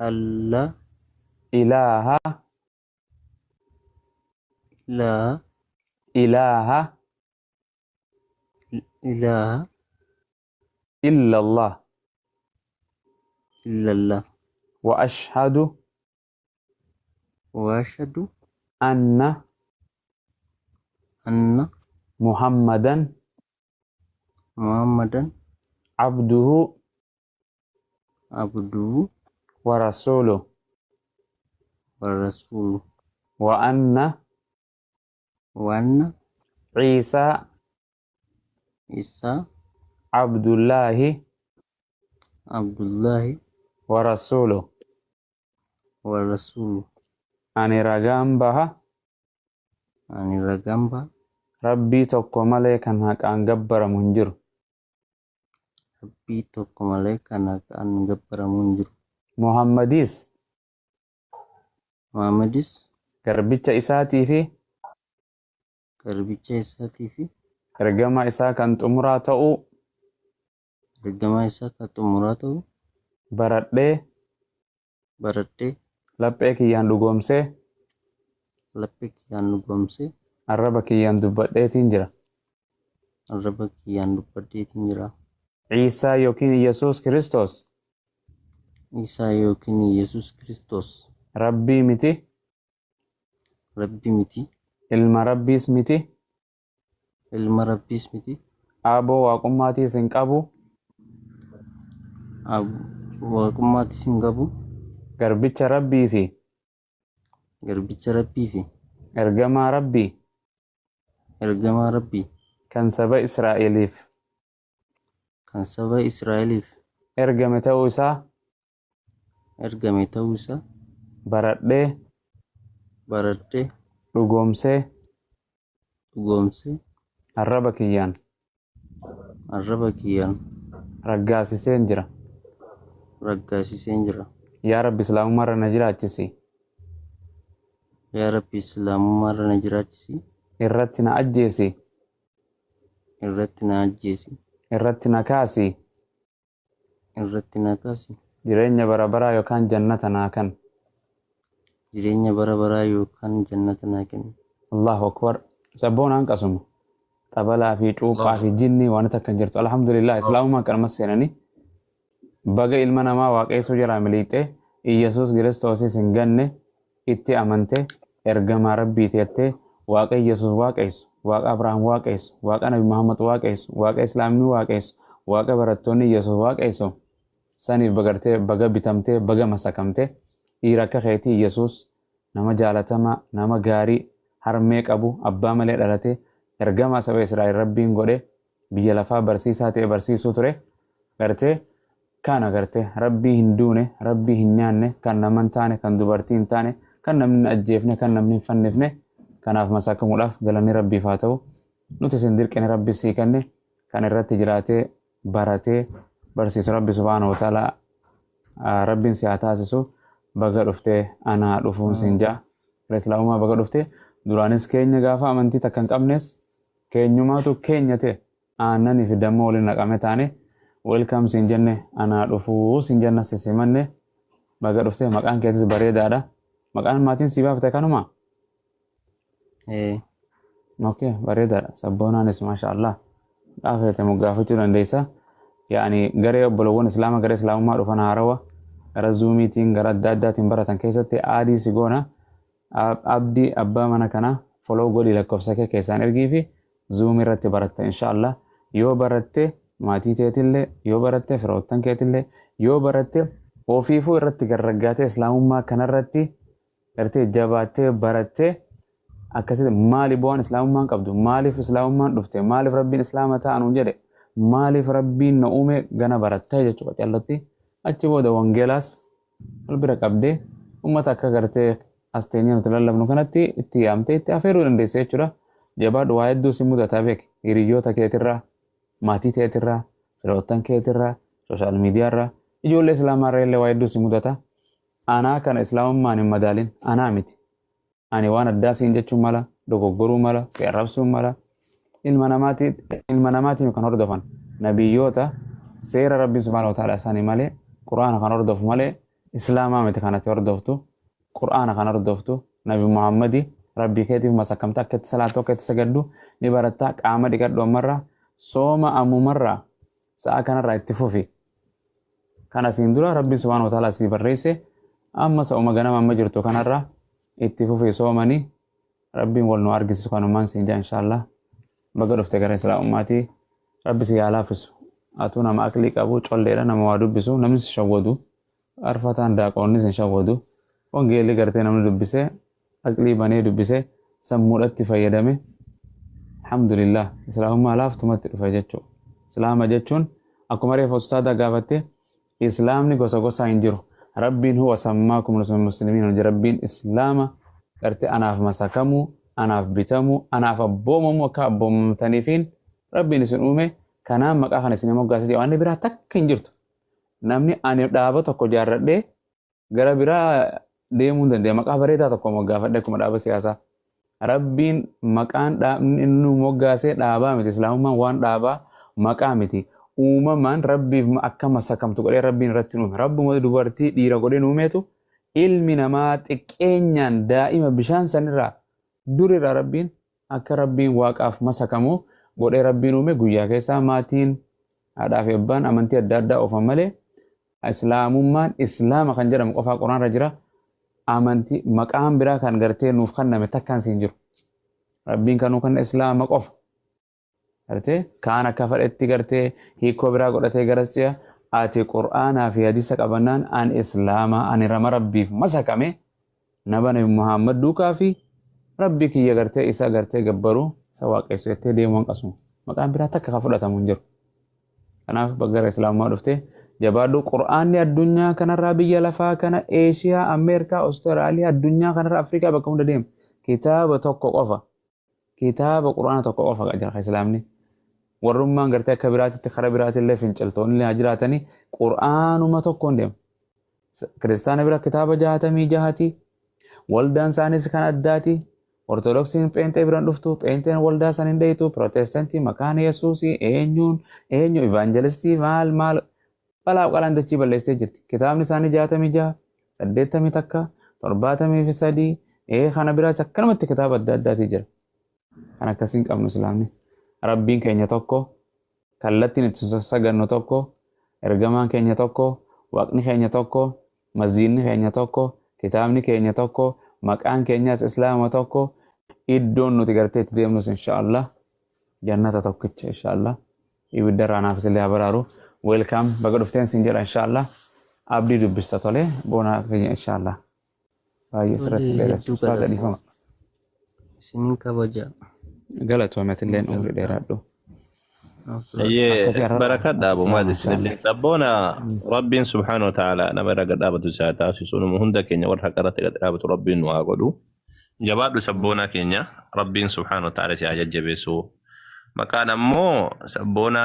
الله إله إله إله إله إلا الله إلا الله وأشهد وأشهد أن أن محمدا محمدا عبده عبده ورسوله ورسوله وأن وأن عيسى عيسى عبد الله عبد الله ورسوله ورسوله أني رقم بها أني رقم ربي توكو ملك هناك أن جبر منجر ربي توكم عليك أنك أن جبر منجر محمديس محمدس garbicha isaatii fi garbicha isaatii fi ergama isaa kan xumuraa ta'uu ergamaa isaa kan xumuraa ta'u baradhee baradhee laphee kiyyaan dhugoomsee laphee kiyyaan dhugoomsee arraba kiyyaan dubbadheetiin jira. arraba kiyyaan dubbadheetiin jira. Ciisaa yookiin Yesuus Kiristoos Isaa yookiin Yesuus Kiristoos rabbii miti, rabbi miti, ilma rabbiis miti, ilma rabbiis miti, aaboo waaqummaatiis hin qabu, waaqummaattis hin qabu, garbicha rabbii fi garbicha rabbii fi ergamaa rabbii ergamaa rabbii kan saba Israa'eliif kan saba Israa'eliif ergame ta'uu isaa ergame ta'uu isaa baradhee baradhee dhugoomsee dhugoomsee arraba kiyyaan raggaasiseen jira. raggaasiseen jira. Yaa Rabbi Islaamummaarra na jiraachisi. Yaa Rabbi Islaamummaarra na jiraachisi. Irratti na ajjeesi. Irratti na ajjeesi. Irratti na kaasi. Irratti na kaasi. Jireenya bara baraa yookaan jannata naa kenni. Jireenya bara baraa yookaan jannata naa kenni. Allahu Akbar. Sabboon hanqasuma. Xabalaa fi cuuphaa fi jinni waan takka hin jirtu. Alhamdulillah Islaamummaan kan ammas seenanii baga ilma namaa waaqessuu jala miliixee Iyyasuus Kiristoosis hin ganne itti amante ergamaa rabbii teettee waaqa Iyyasuus waaqessu, waaqa Abrahaam waaqessu, waaqa Nabi Muhammad waaqessu, waaqa Islaamni waaqessu, waaqa barattoonni Iyyasuus waaqessu saniif bagartee baga bitamtee baga masakamtee dhiira akka keetii Iyyasuus nama jaalatamaa nama gaarii harmee qabu abbaa malee dhalatee ergamaa saba Israa'el rabbiin godhe biyya lafaa barsiisaa ta'e barsiisuu ture gartee kana gartee rabbii hin duune rabbii hin nyaanne kan nama hin taane kan dubartii hin taane kan namni hin ajjeefne kan namni hin fannifne kanaaf masakamuudhaaf galanni rabbiif haa ta'u nuti isin dirqine rabbi sii kenne kan irratti jiraatee baratee barsiisu rabbi subhaanahu wa ta'ala rabbiin si haa taasisu baga dhuftee anaa dhufuun siin ja'a islaamummaa baga dhuftee duraanis keenya gaafa amantii takka hin qabnes keenyumaatu keenya ta'e aannanii fi damma waliin naqame taane welcome siin jenne anaa dhufuu siin jenna sisimanne baga dhuftee maqaan keetis bareedaadha. Maqaan maatiin si baafte kanuma? Okay, bareedaadha. Sabboonaanis maashaallah dhaafete moggaafachuu dandeessa. Yaani garee obbolowwan Islaamaa gara Islaamummaa dhufan haarawaa gara zuumiitiin gara adda addaatiin baratan keessatti aadii si goona. Abdii abbaa mana kanaa foloo godhii lakkoofsa kee keessaan ergii fi zuumii irratti baratta inshaallah. Yoo baratte maatii teetillee yoo baratte firoottan keetillee yoo baratte ofiifuu irratti garraggaatee Islaamummaa kanarratti gartee jabaattee barattee akkasitti maali bu'aan Islaamummaan qabdu maaliif Islaamummaan dhufte maaliif rabbiin Islaama ta'anuun jedhe maaliif rabbiin na uume gana barattee jechuudha callatti achi booda wangeelaas wal bira qabdee uummata akka gartee as teenyee nuti lallabnu kanatti itti yaamtee itti afeeruu dandeessa jechuudha. Jabaadhu waa hedduu si mudataa beeki hiriyoota keetirraa maatii teetirraa firoottan keetirraa sooshaal miidiyaarraa ijoollee Islaamaa illee waa hedduu si mudata. Anaa kana Islaamummaan hin madaalin anaa miti. Ani waan addaa siin jechuun mala dogoggoruu mala si arrabsuun mala ilma namaatiin kan hordofan nabiyyoota seera rabbii subhaanahu wa ta'ala isaanii malee quraana kan hordofu malee إسلاما متكانت يردفتو قرآن كان يردفتو نبي محمد ربي كيتي مسكمتا كت صلاة كت سجدو نبرتا قامة دقت مرة صوم أمو مرة ساعة كان رايتفوفي كان سيندورا ربي سبحانه وتعالى سيبريسه أما سوما غنم أما جرتو كان را اتفوفي صومني ربي ولنو أرجس كانوا مان سينجا إن شاء الله بقدر افتكر إسلام أمتي ربي سيالا فسو أتونا ما أكلك أبو تشوليرا نموادو بسو نمس شودو أرفتان داقونيس شودو وانجيلي قرتي نمو دبسه أكلي بني دبسه سمولت فيدمه الحمد لله إسلام ما لاف تمت فجتشو إسلام جتشون أكو مريف أستاذ قافتي إسلام ني غوسا غوسا إنجرو ربين هو سماكم المسلمين ربين إسلام قرتي أنا في مساكمو أنا في بيتمو أنا في بومم وكابوم تنيفين ربين سنومه كنا مقا خان سينما غاسدي واني برا تك انجرتو نامني اني دابا تكو جارده غرا برا ديمون دنده مقا بريتا تكو مغافده كما دابا سياسا ربين مقان انو موغاسه دابا مت اسلام ما وان دابا مقا متي uumamaan rabbiif akka masakamtu godhee rabbiin irratti uume rabbuma dubartii dhiira godhee uumeetu ilmi namaa xiqqeenyaan daa'ima bishaan sanirraa durirraa rabbiin akka rabbiin waaqaaf masakamu godhee rabbiin uume guyyaa keessaa maatiin haadhaa fi abbaan amantii adda addaa oofan malee islaamummaan islaama kan jedhamu qofaa quraanirra jira amantii maqaan biraa kan gartee nuuf kenname takkaan siin jiru rabbiin kanuu kan islaama qofa gartee kaan akka fedhetti gartee hiikoo biraa godhatee garasiya ati qur'aanaa fi hadiisa qabannaan an islaama ani rama rabbiif masakame nabana muhammad duukaa fi rabbi kiyya gartee isa gartee gabbaru isa waaqessu jettee deemuun qasuma maqaan biraa takka ka fudhatamu hin jiru kanaaf baggara islaamaa dhufte jabaadhu qur'aanni addunyaa kanarraa biyya lafaa kana eeshiyaa ameerikaa Awustiraaliyaa addunyaa kanarraa afrikaa bakka hunda deema kitaaba tokko qofa kitaaba qur'aana tokko qofa jira islaamni warrummaan gartee akka biraatitti kara biraatillee finciltoonni illee jiraatanii qur'aanuma tokkoon deema kiristaana bira kitaaba 66 waldaan isaanis kan addaati ortodoksiin pheenxee biraan dhuftu pheenxeen waldaa san hin deeyitu pirootestaantii maqaan yesuusii eenyu ivaanjelistii maal qalaaf qalaan dachii balleessitee jirti kitaabni isaanii 66 80 takka 73 kana biraas akkanumatti kitaaba adda addaatii jira kan akkasiin qabnu islaamni rabbiin keenya tokko kallattiin itti sagannu tokko ergamaan keenya tokko waaqni keenya tokko masjiidni keenya tokko kitaabni keenya tokko maqaan keenyas islaama tokko iddoon nuti gartee itti deemnus inshaallah jannata tokkicha inshaallah ibidda raanaaf sillee abaraaru welcome baga dhufteen sin jedha inshaallah abdii dubbista tole boona keenya inshaallah baay'ee sirratti dheeressu isaa gadhiifama isinin kabaja galatoometilleen umri dheeraadhu بركات دابو ما دسنلين سبونا رب سبحانه وتعالى نمر قدابة ساعتا في سنو مهندا كينيا ورها قرات قدابة رب واقلو جباد سبونا كينيا رب سبحانه وتعالى سياجة جبسو مكان مو سبونا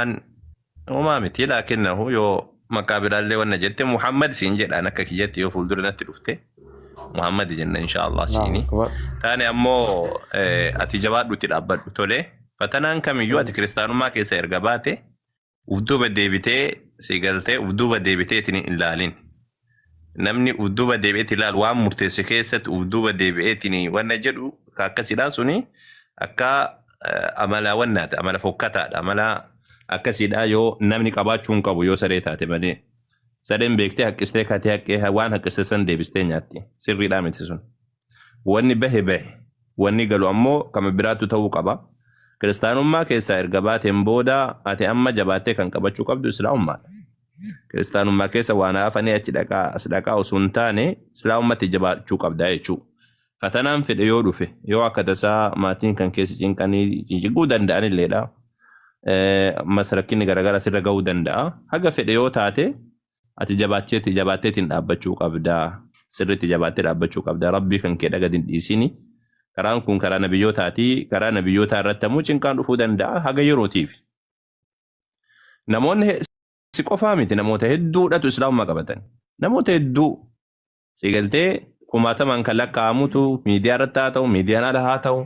وما متي لكنه يو مكابر اللي ونجت محمد سينجل أنا كيجت يو فولدرنا تلفته محمد جنة إن شاء الله سيني ثاني أمو أتجابات بتلعبد بتولي فتنان كم يجوا كريستيانو ما كيسير جباته ودوبة ديبته سيجلته ودوبة ديبته تني إلالين نمني ودوبة ديبته لال وام مرتسكيست ودوبة ديبته تني ونجدو كاكسيدا سوني أكا أملا ونات أملا فوكتا أملا أكسيدا يو نمني كباتشون كابو يو سريتا تبني سرين بيكته هكستيك هاتي هوان هكستسن ديبستين ياتي سري دامن سيسون واني به واني قالوا أمو كم براتو تو كبا kiristaanummaa keessaa erga baateen booda ati amma jabaattee kan qabachuu qabdu islaamummaadha. Kiristaanummaa keessa waan hafanii achi dhaqaa osoo hin taane islaamummatti jabaachuu qabda jechuudha. Fatanaan fedhe yoo dhufe yoo akka tasaa maatiin kan keessa cinqanii jijjiguu danda'anilleedha. Masrakkinni garaagaraa sirra gahuu danda'a. Haga fedhe yoo taate ati jabaatteetiin dhaabbachuu qabda. Sirriitti jabaattee dhaabbachuu qabda. Rabbii kan kee dhaga dhiisini. Karaan kun karaa nabiyyootaati karaa nabiyyootaa irratti ammoo cinqaan dhufuu danda'a haga yerootiif namoonni si qofaa miti namoota hedduudhatu islaamummaa qabatan namoota hedduu sigaltee kumaataman kan lakkaa'amutu miidiyaa irratti haa ta'u miidiyaan ala haa ta'u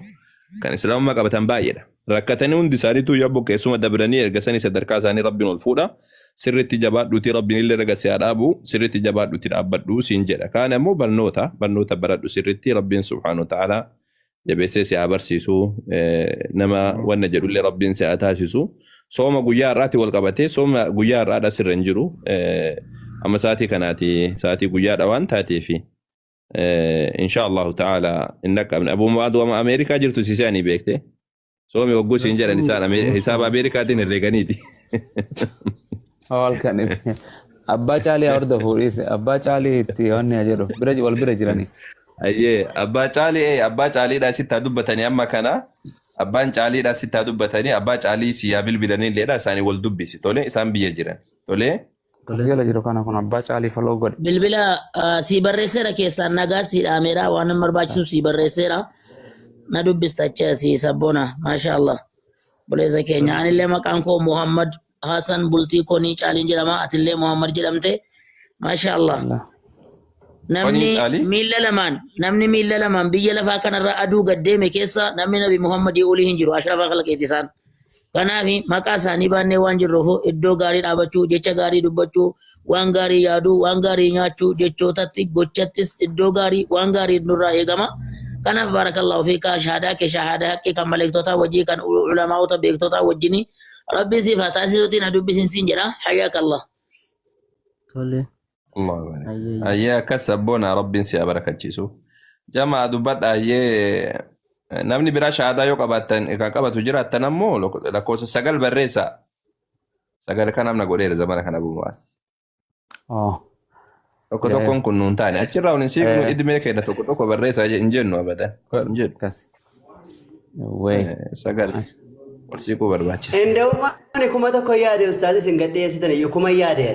kan islaamummaa qabatan baay'eedha rakkatanii hundi isaaniitu yabbo keessuma dabranii ergasanii sadarkaa isaanii rabbiin ol fuudha sirriitti jabaadhuuti rabbiin illee raga si adaabu sirriitti jabaadhuuti dhaabbadhu siin jedha kaan ammoo barnoota baradhu sirriitti rabbiin subhaanahu ta'ala jabeessee si abarsiisu nama wanna jedhullee rabbiin si taasisu sooma guyyaa irraatti wal qabatee sooma guyyaa irraadha sirra hin jiru amma saatii kanaati saatii guyyaadha waan taateefi insha Allah ta'ala inna qabna Abu Mu'adh wa Amerika jirtu sisaanii beekte soomi wagguu siin jedhan isaan hisaaba Ameerikaatiin herreeganiiti. Halkan abbaa caalii horda fuudhise abbaa caalii itti wanni jedhu wal bira jiranii. Ayyee abbaa caaliidhaa sitti dubbatanii amma kana abbaan caaliidhaa sitti dubbatanii abbaa caalii siyaa bilbilanii illeedha isaanii wal dubbisi tole isaan biyya jiran tole. Asgala jiru kana kun abbaa caalii faloo godhe. Bilbila si barreesseera keessaan nagaa si dhaameera waan nama barbaachisu si barreesseera. Na dubbistacha si sabboona maashaallah buleessa keenya anillee maqaan koo Muhammad Hassan bultii konii caaliin jedhama atillee Muhammad jedhamte maashaallah namni miilla lamaan biyya lafaa kanarra aduu gaddeeme keessa namni nabi Muhammadii olii hin jiru ashrafa khalqeeti isaan kanaaf maqaa isaanii baannee waan jirruuf iddoo gaarii dhaabachuu jecha gaarii dubbachuu waan gaarii yaaduu waan gaarii nyaachuu jechootatti gochattis iddoo gaarii waan gaarii nurraa eegama. Kanaaf barakallahu fiika shahada ke shahada haqqi kan malektota wajji kan ulamaa'ota beektota wajjini rabbi sifa taasisuuti na dubbisin siin jedha hayyakallah tole Allah ayya kasabona rabbin si abarakachisu jamaa dubbadha ayyee namni biraa shahada yoo qabaatan kan qabatu jiraattan ammoo lakkoofsa 9 barreessa 9 kan amna godheera zamana kana bu'umas tokko tokkoon kun nuun taane achirraa unin siifnu idmee kenna tokko barreessaa hin jennu abadan hin jedhu Kas. Way. sagal wal siquu barbaachisa. Enda'ummaa ani kuma tokko yaade ustaazi sin gadheessitan iyyuu kuma yaade.